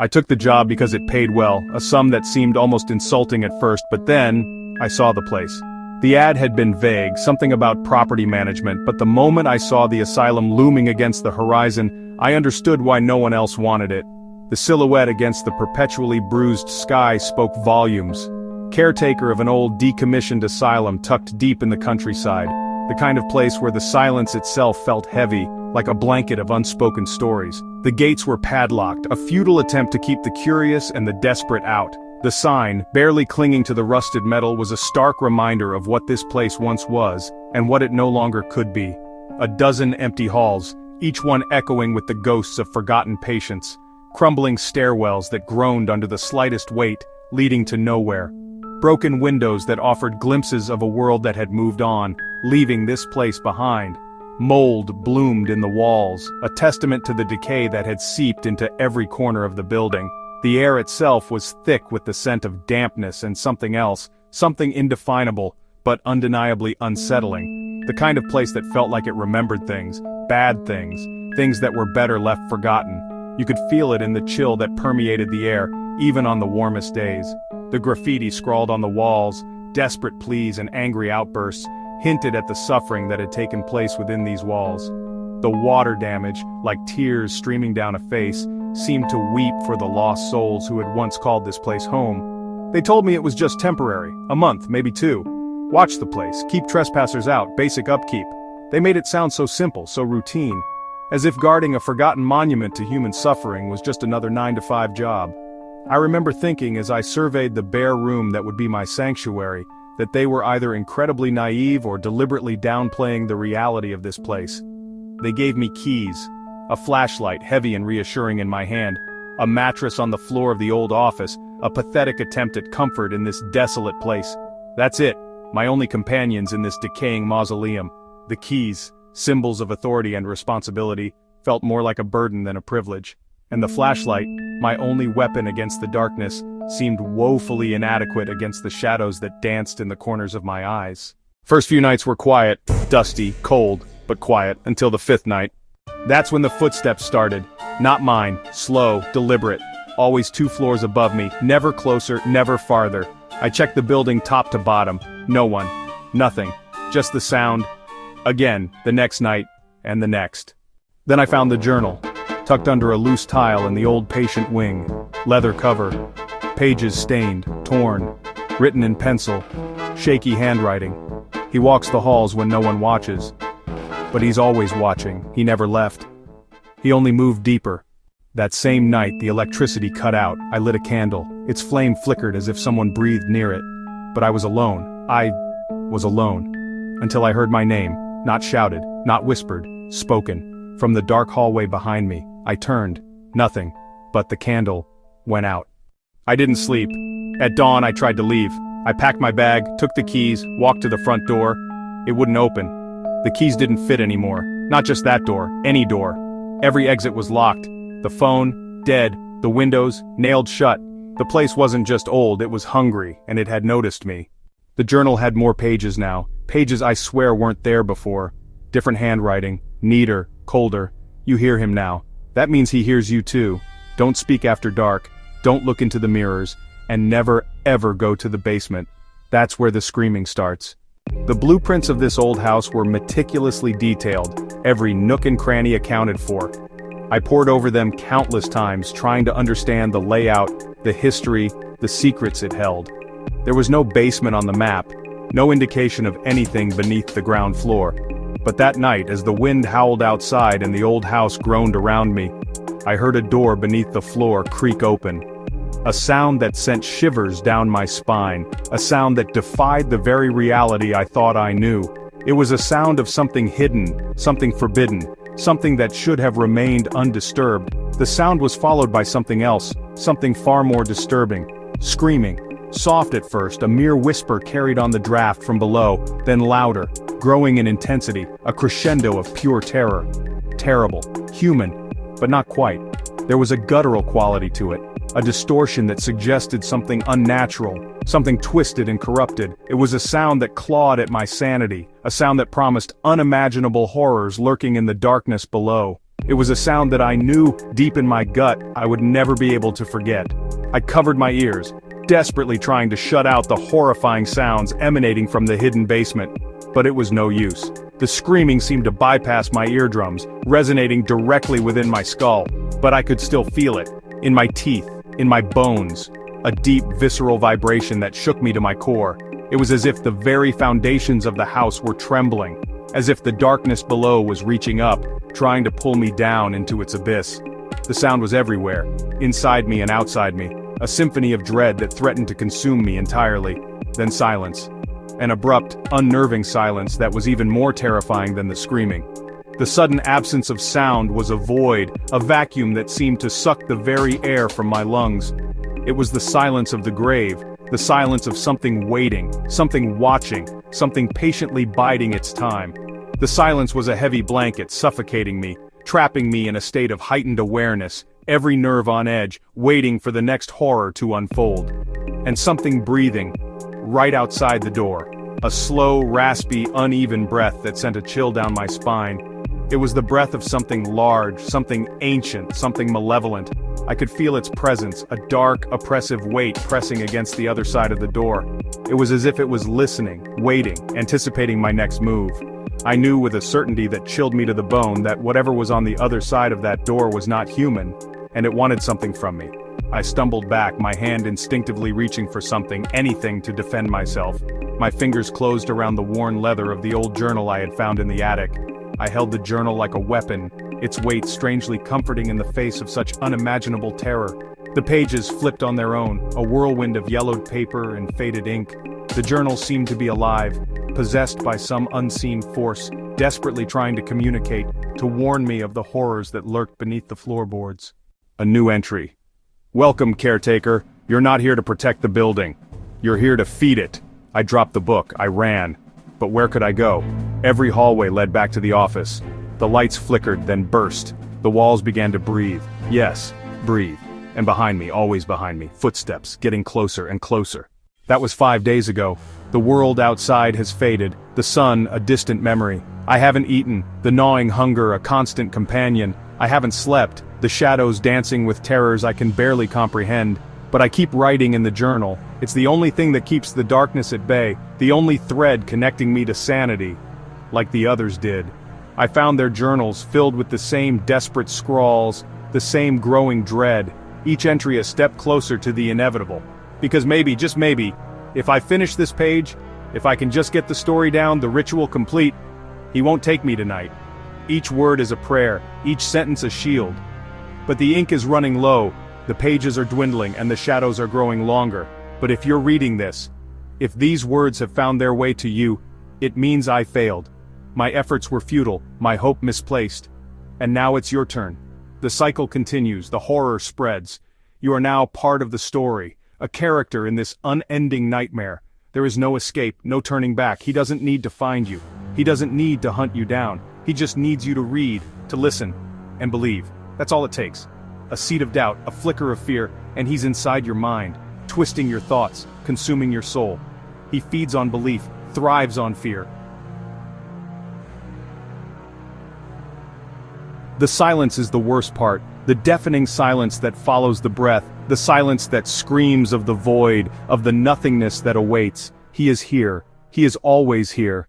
I took the job because it paid well, a sum that seemed almost insulting at first, but then, I saw the place. The ad had been vague, something about property management, but the moment I saw the asylum looming against the horizon, I understood why no one else wanted it. The silhouette against the perpetually bruised sky spoke volumes. Caretaker of an old decommissioned asylum tucked deep in the countryside, the kind of place where the silence itself felt heavy, like a blanket of unspoken stories. The gates were padlocked, a futile attempt to keep the curious and the desperate out. The sign, barely clinging to the rusted metal, was a stark reminder of what this place once was, and what it no longer could be. A dozen empty halls, each one echoing with the ghosts of forgotten patients. Crumbling stairwells that groaned under the slightest weight, leading to nowhere. Broken windows that offered glimpses of a world that had moved on, leaving this place behind. Mold bloomed in the walls, a testament to the decay that had seeped into every corner of the building. The air itself was thick with the scent of dampness and something else, something indefinable, but undeniably unsettling. The kind of place that felt like it remembered things, bad things, things that were better left forgotten. You could feel it in the chill that permeated the air, even on the warmest days. The graffiti scrawled on the walls, desperate pleas and angry outbursts, hinted at the suffering that had taken place within these walls. The water damage, like tears streaming down a face, seemed to weep for the lost souls who had once called this place home. They told me it was just temporary, a month, maybe 2. Watch the place, keep trespassers out, basic upkeep. They made it sound so simple, so routine. As if guarding a forgotten monument to human suffering was just another 9-to-5 job. I remember thinking as I surveyed the bare room that would be my sanctuary, that they were either incredibly naive or deliberately downplaying the reality of this place. They gave me keys, a flashlight heavy and reassuring in my hand, a mattress on the floor of the old office, a pathetic attempt at comfort in this desolate place. That's it, my only companions in this decaying mausoleum. The keys, symbols of authority and responsibility, felt more like a burden than a privilege. And the flashlight, my only weapon against the darkness, seemed woefully inadequate against the shadows that danced in the corners of my eyes. First few nights were quiet, dusty, cold, but quiet, until the 5th night. That's when the footsteps started. Not mine, slow, deliberate, always 2 floors above me, never closer, never farther. I checked the building top to bottom. No one. Nothing. Just the sound. Again, the next night, and the next. Then I found the journal, tucked under a loose tile in the old patient wing. Leather cover. Pages stained, torn. Written in pencil. Shaky handwriting. He walks the halls when no one watches. But he's always watching. He never left. He only moved deeper. That same night, the electricity cut out. I lit a candle. Its flame flickered as if someone breathed near it. But I was alone. I was alone. Until I heard my name. Not shouted, not whispered, spoken. From the dark hallway behind me, I turned. Nothing. But the candle went out. I didn't sleep. At dawn, I tried to leave. I packed my bag, took the keys, walked to the front door. It wouldn't open. The keys didn't fit anymore. Not just that door, any door. Every exit was locked. The phone, dead. The windows, nailed shut. The place wasn't just old, it was hungry, and it had noticed me. The journal had more pages now. Pages I swear weren't there before. Different handwriting, neater, colder. You hear him now. That means he hears you too. Don't speak after dark. Don't look into the mirrors. And never, ever go to the basement. That's where the screaming starts. The blueprints of this old house were meticulously detailed, every nook and cranny accounted for. I pored over them countless times, trying to understand the layout, the history, the secrets it held. There was no basement on the map, no indication of anything beneath the ground floor. But that night, as the wind howled outside and the old house groaned around me, I heard a door beneath the floor creak open. A sound that sent shivers down my spine, a sound that defied the very reality I thought I knew. It was a sound of something hidden, something forbidden, something that should have remained undisturbed. The sound was followed by something else, something far more disturbing. Screaming. Soft at first, a mere whisper carried on the draft from below, then louder, growing in intensity, a crescendo of pure terror. Terrible. Human. But not quite. There was a guttural quality to it. A distortion that suggested something unnatural, something twisted and corrupted. It was a sound that clawed at my sanity, a sound that promised unimaginable horrors lurking in the darkness below. It was a sound that I knew, deep in my gut, I would never be able to forget. I covered my ears, desperately trying to shut out the horrifying sounds emanating from the hidden basement. But it was no use. The screaming seemed to bypass my eardrums, resonating directly within my skull. But I could still feel it. In my teeth, in my bones. A deep, visceral vibration that shook me to my core. It was as if the very foundations of the house were trembling. As if the darkness below was reaching up, trying to pull me down into its abyss. The sound was everywhere, inside me and outside me. A symphony of dread that threatened to consume me entirely. Then silence. An abrupt, unnerving silence that was even more terrifying than the screaming. The sudden absence of sound was a void, a vacuum that seemed to suck the very air from my lungs. It was the silence of the grave, the silence of something waiting, something watching, something patiently biding its time. The silence was a heavy blanket suffocating me, trapping me in a state of heightened awareness, every nerve on edge, waiting for the next horror to unfold. And something breathing, right outside the door. A slow, raspy, uneven breath that sent a chill down my spine. It was the breath of something large, something ancient, something malevolent. I could feel its presence, a dark, oppressive weight pressing against the other side of the door. It was as if it was listening, waiting, anticipating my next move. I knew with a certainty that chilled me to the bone that whatever was on the other side of that door was not human, and it wanted something from me. I stumbled back, my hand instinctively reaching for something, anything to defend myself. My fingers closed around the worn leather of the old journal I had found in the attic. I held the journal like a weapon, its weight strangely comforting in the face of such unimaginable terror. The pages flipped on their own, a whirlwind of yellowed paper and faded ink. The journal seemed to be alive, possessed by some unseen force, desperately trying to communicate, to warn me of the horrors that lurked beneath the floorboards. A new entry. Welcome, Caretaker. You're not here to protect the building. You're here to feed it. I dropped the book, I ran. But where could I go? Every hallway led back to the office. The lights flickered, then burst. The walls began to breathe. Yes, breathe. And behind me, always behind me, footsteps, getting closer and closer. That was 5 days ago. The world outside has faded, the sun a distant memory. I haven't eaten, the gnawing hunger a constant companion. I haven't slept, the shadows dancing with terrors I can barely comprehend. But I keep writing in the journal. It's the only thing that keeps the darkness at bay, the only thread connecting me to sanity, like the others did. I found their journals filled with the same desperate scrawls, the same growing dread, each entry a step closer to the inevitable. Because maybe, just maybe, if I finish this page, if I can just get the story down, the ritual complete, he won't take me tonight. Each word is a prayer, each sentence a shield. But the ink is running low, the pages are dwindling and the shadows are growing longer. But if you're reading this, if these words have found their way to you, it means I failed. My efforts were futile, my hope misplaced. And now it's your turn. The cycle continues, the horror spreads. You are now part of the story, a character in this unending nightmare. There is no escape, no turning back. He doesn't need to find you. He doesn't need to hunt you down. He just needs you to read, to listen, and believe. That's all it takes. A seed of doubt, a flicker of fear, and he's inside your mind, twisting your thoughts, consuming your soul. He feeds on belief, thrives on fear. The silence is the worst part, the deafening silence that follows the breath, the silence that screams of the void, of the nothingness that awaits. He is here. He is always here.